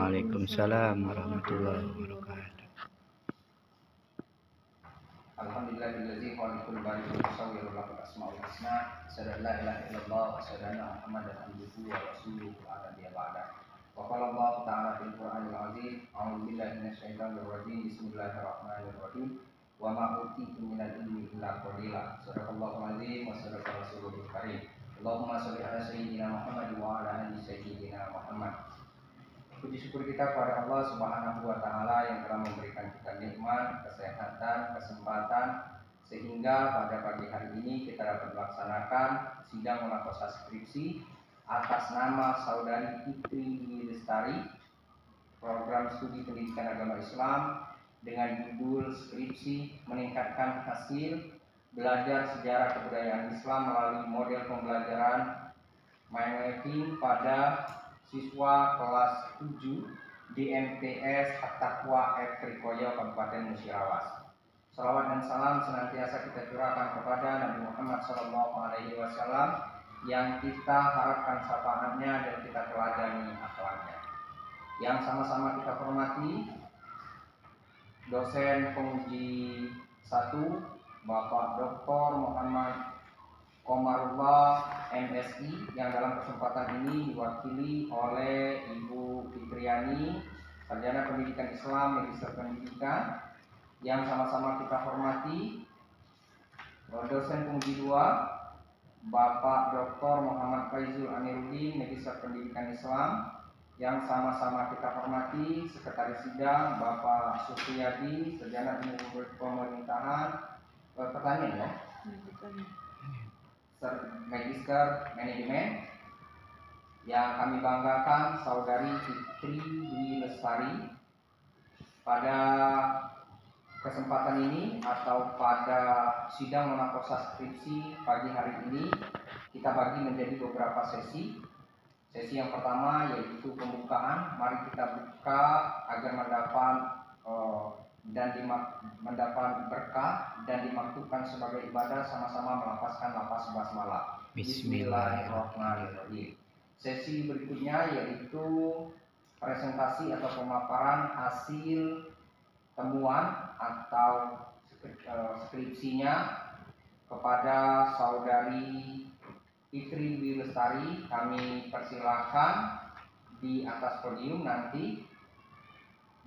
Waalaikumsalam warahmatullahi wabarakatuh. Alhamdulillahillazi khaliqul bari wa musawwirul lakal asmaul husna. Asyhadu an la ilaha illallah wa asyhadu anna Muhammadan abduhu wa rasuluhu ala nabiyya ba'da. Wa qala Allah ta'ala fil Qur'anil 'azim, a'udzu billahi minasyaitonir rajim. Bismillahirrahmanirrahim. Wa ma utitum minal ilmi illa qalila. Shadaqallahul 'azim wa shadaqa rasulul karim. Allahumma shalli ala sayyidina Muhammad wa ala ali sayyidina Muhammad. Puji syukur kita kepada Allah Subhanahu wa taala yang telah memberikan kita nikmat, kesehatan, kesempatan sehingga pada pagi hari ini kita dapat melaksanakan sidang munaqashah skripsi atas nama Saudari Fitri Dwi Lestari, program studi pendidikan agama Islam dengan judul skripsi meningkatkan hasil belajar sejarah kebudayaan Islam melalui model pembelajaran mind mapping pada siswa kelas 7 di MTS At-Taqwa F. Trikoyo, Kabupaten Musirawas. Salawat dan salam senantiasa kita curahkan kepada Nabi Muhammad SAW yang kita harapkan syafaatnya dan kita teladani akhlaknya. Yang sama-sama kita hormati dosen penguji 1 Bapak Dr. Muhammad Komarullah MSI yang dalam kesempatan ini diwakili oleh Ibu Fitriani, Sarjana Pendidikan Islam Magister Pendidikan, yang sama-sama kita hormati dosen penguji 2 Bapak Dr. Muhammad Faizul Amiruddin, Magister Pendidikan Islam, yang sama-sama kita hormati Sekretaris Sidang Bapak Supriyadi, Sarjana Ilmu Pemerintahan Pertanian ya. Magister Manajemen, yang kami banggakan Saudari Fitri Dwi Lestari. Pada kesempatan ini atau pada sidang munaqashah skripsi pagi hari ini kita bagi menjadi beberapa sesi. Sesi yang pertama yaitu pembukaan. Mari kita buka agar mendapat berkah dan dimaktubkan sebagai ibadah, sama-sama melafazkan lafaz basmalah. Bismillahirrahmanirrahim. Sesi berikutnya yaitu presentasi atau pemaparan hasil temuan atau skripsinya kepada Saudari Fitri Dwi Lestari. Kami persilahkan di atas podium nanti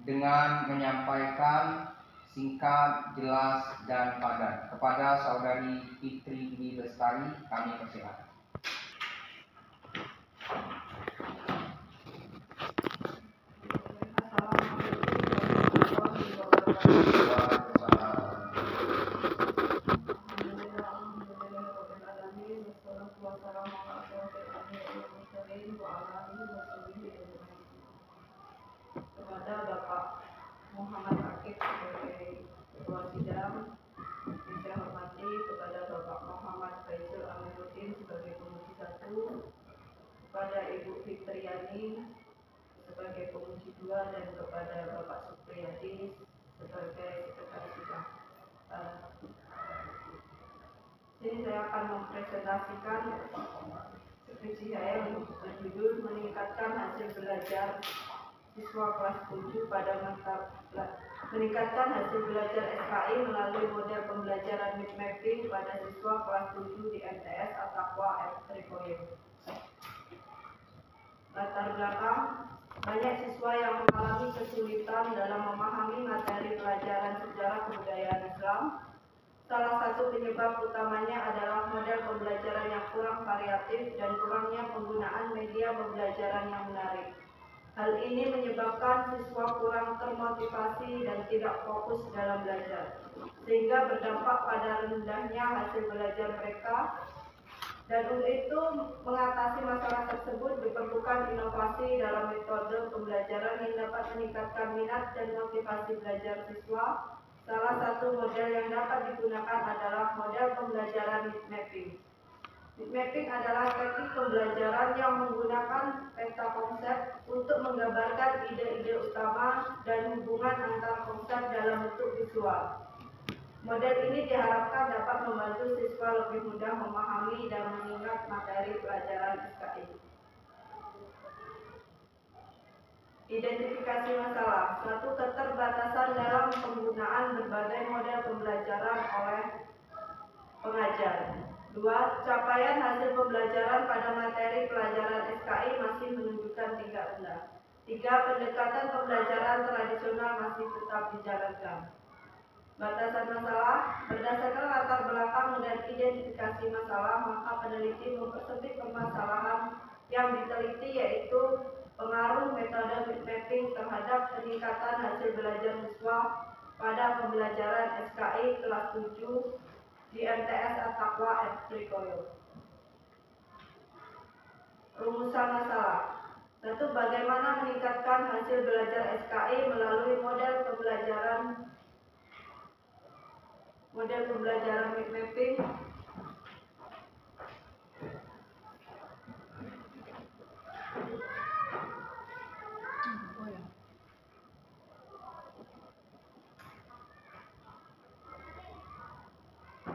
dengan menyampaikan singkat, jelas, dan padat. Kepada Saudari Fitri Dwi Lestari kami persilakan. Kepada Bapak Muhammad Akif sebagai Ketua Sidang, yang saya hormati kepada Bapak Muhammad Faizul Amiruddin sebagai penguji 1, kepada Ibu Fitriani sebagai penguji 2, dan kepada Bapak Supriyadi sebagai Sekretaris Sidang. Jadi saya akan mempresentasikan skripsi saya untuk berjudul meningkatkan hasil belajar siswa kelas 7 pada meningkatkan hasil belajar SKI melalui model pembelajaran mind mapping pada siswa kelas 7 di MTS At-Taqwa F. Trikoyo. Latar belakang: banyak siswa yang mengalami kesulitan dalam memahami materi pelajaran sejarah kebudayaan Islam. Salah satu penyebab utamanya adalah model pembelajaran yang kurang variatif dan kurangnya penggunaan media pembelajaran yang menarik. Hal ini menyebabkan siswa kurang termotivasi dan tidak fokus dalam belajar, sehingga berdampak pada rendahnya hasil belajar mereka. Dan untuk itu, mengatasi masalah tersebut diperlukan inovasi dalam metode pembelajaran yang dapat meningkatkan minat dan motivasi belajar siswa. Salah satu model yang dapat digunakan adalah model pembelajaran mind mapping. Mind mapping adalah teknik pembelajaran yang menggunakan peta konsep untuk menggambarkan ide-ide utama dan hubungan antar konsep dalam bentuk visual. Model ini diharapkan dapat membantu siswa lebih mudah memahami dan mengingat materi pelajaran SKI. Identifikasi masalah. Satu, keterbatasan dalam penggunaan berbagai model pembelajaran oleh pengajar. Dua, capaian hasil pembelajaran pada materi pelajaran SKI masih menunjukkan tingkat rendah. Tiga, pendekatan pembelajaran tradisional masih tetap dijalankan. Batasan masalah. Berdasarkan latar belakang dan identifikasi masalah, maka peneliti mempersempit permasalahan yang diteliti, yaitu pengaruh metode mapping terhadap peningkatan hasil belajar siswa pada pembelajaran SKI kelas 7 di MTS At-Taqwa Trikoyo. Rumusan masalah. Satu, bagaimana meningkatkan hasil belajar SKI melalui model pembelajaran mapping.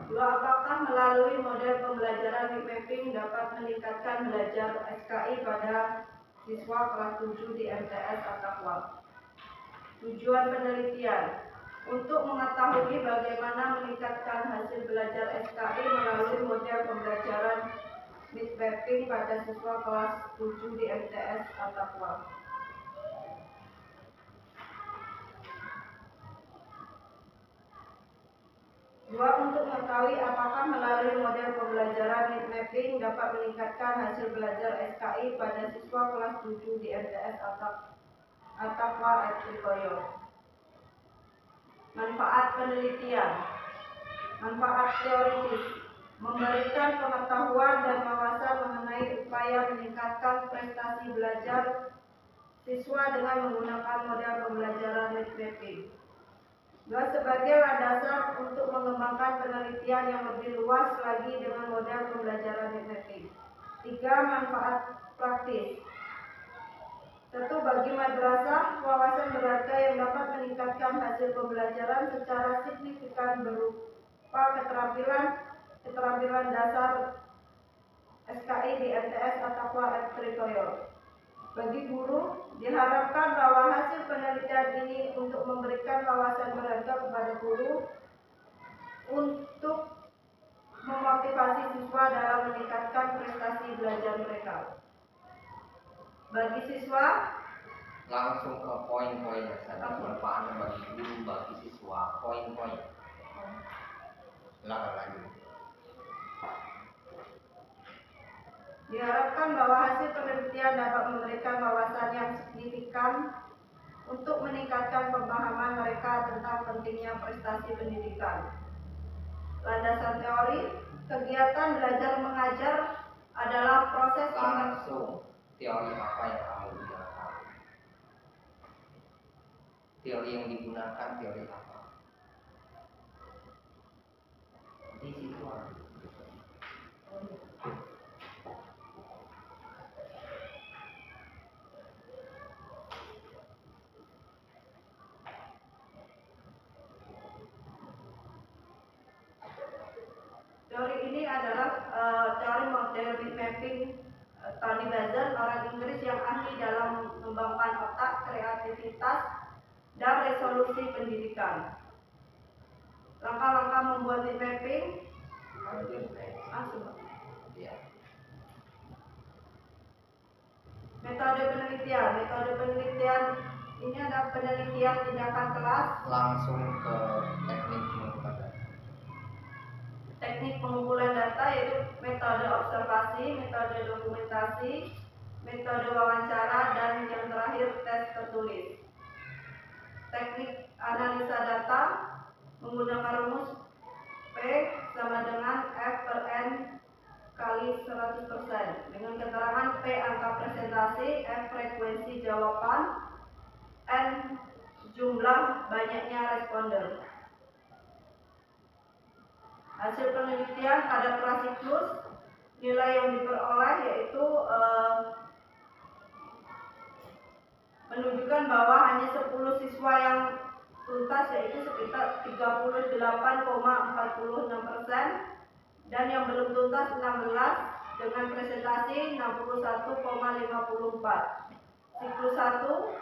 Dua, apakah melalui model pembelajaran mapping dapat meningkatkan belajar SKI pada siswa kelas 7 di MTS At-Taqwa. Tujuan penelitian untuk mengetahui bagaimana meningkatkan hasil belajar SKI melalui model pembelajaran mapping pada siswa kelas 7 di MTS At-Taqwa. Dua, untuk mengetahui apakah melalui model pembelajaran mapping dapat meningkatkan hasil belajar SKI pada siswa kelas 7 di MTS At-Taqwa Trikoyo. Manfaat penelitian. Manfaat teoritis. Memberikan pengetahuan dan wawasan mengenai upaya meningkatkan prestasi belajar siswa dengan menggunakan model pembelajaran mapping. Dua, sebagai dasar untuk mengembangkan penelitian yang lebih luas lagi dengan model pembelajaran mapping. Tiga, manfaat praktis. Satu, bagi madrasah, wawasan berharga yang dapat meningkatkan hasil pembelajaran secara signifikan berupa keterampilan dasar SKI di MTS At-Taqwa Trikoyo. Bagi guru, diharapkan bahwa hasil penelitian ini untuk memberikan wawasan berharga kepada guru untuk memotivasi siswa dalam meningkatkan prestasi belajar mereka. Bagi siswa, Langsung ke poin-poin saja. Manfaat bagi guru, bagi siswa, poin-poin. Silakan lanjut. diharapkan bahwa hasil penelitian dapat memberikan wawasan yang signifikan untuk meningkatkan pemahaman mereka tentang pentingnya prestasi pendidikan. Landasan teori, kegiatan belajar mengajar adalah proses Langsung teori apa yang kamu gunakan? Teori yang digunakan teori apa? Di situ ada. Teori ini adalah teori model mapping Tony Buzan, orang Inggris yang ahli dalam mengembangkan otak, kreativitas, dan resolusi pendidikan. Langkah-langkah membuat mapping. Ya. Metode penelitian ini ada penelitian tindakan kelas. Langsung ke teknik pengumpulan data. Teknik pengumpulan data yaitu metode observasi, metode dokumentasi, metode wawancara, dan yang terakhir tes tertulis. Teknik analisa data menggunakan rumus P sama dengan F per N kali 100% dengan keterangan P angka presentasi, F frekuensi jawaban, N jumlah banyaknya responden. Hasil penelitian pada prasiklus, nilai yang diperoleh yaitu menunjukkan bahwa hanya 10 siswa yang tuntas, yaitu sekitar 38,46%, dan yang belum tuntas 16 dengan presentasi 61,54. Siklus 1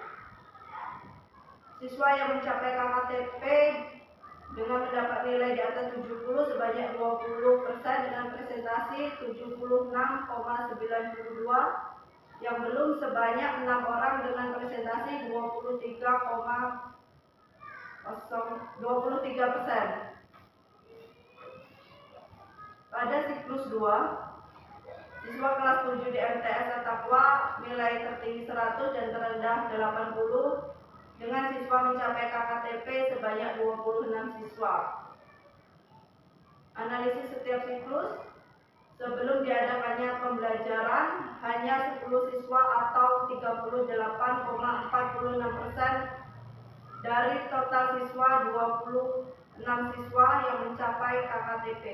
Siswa yang mencapai KKTP dengan mendapat nilai di atas 70 sebanyak 20% dengan presentasi 76,92, yang belum sebanyak 6 orang dengan presentasi 23%. Pada siklus 2, siswa kelas 7 di MTS At-Taqwa nilai tertinggi 100 dan terendah 80 dengan siswa mencapai KKTP sebanyak 26 siswa. Analisis setiap siklus. Sebelum diadakannya pembelajaran, hanya 10 siswa atau 38,46% dari total siswa 26 siswa yang mencapai KKTP.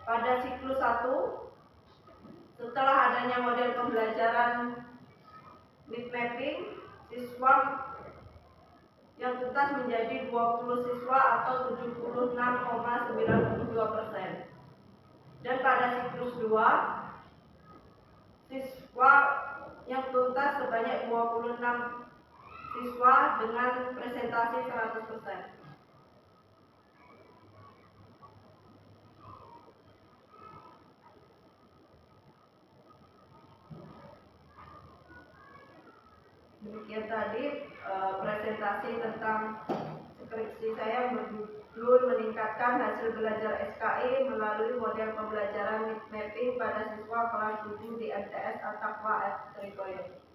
Pada siklus 1, setelah adanya model pembelajaran need mapping, siswa yang tuntas menjadi 20 siswa atau 76,92%. Dan pada siklus 2, siswa yang tuntas sebanyak 26 siswa dengan presentasi 100%. Demikian tadi presentasi tentang skripsi saya berjudul meningkatkan hasil belajar SKI melalui model pembelajaran mapping pada siswa kelas 7 di MTS At-Taqwa Trikoyo.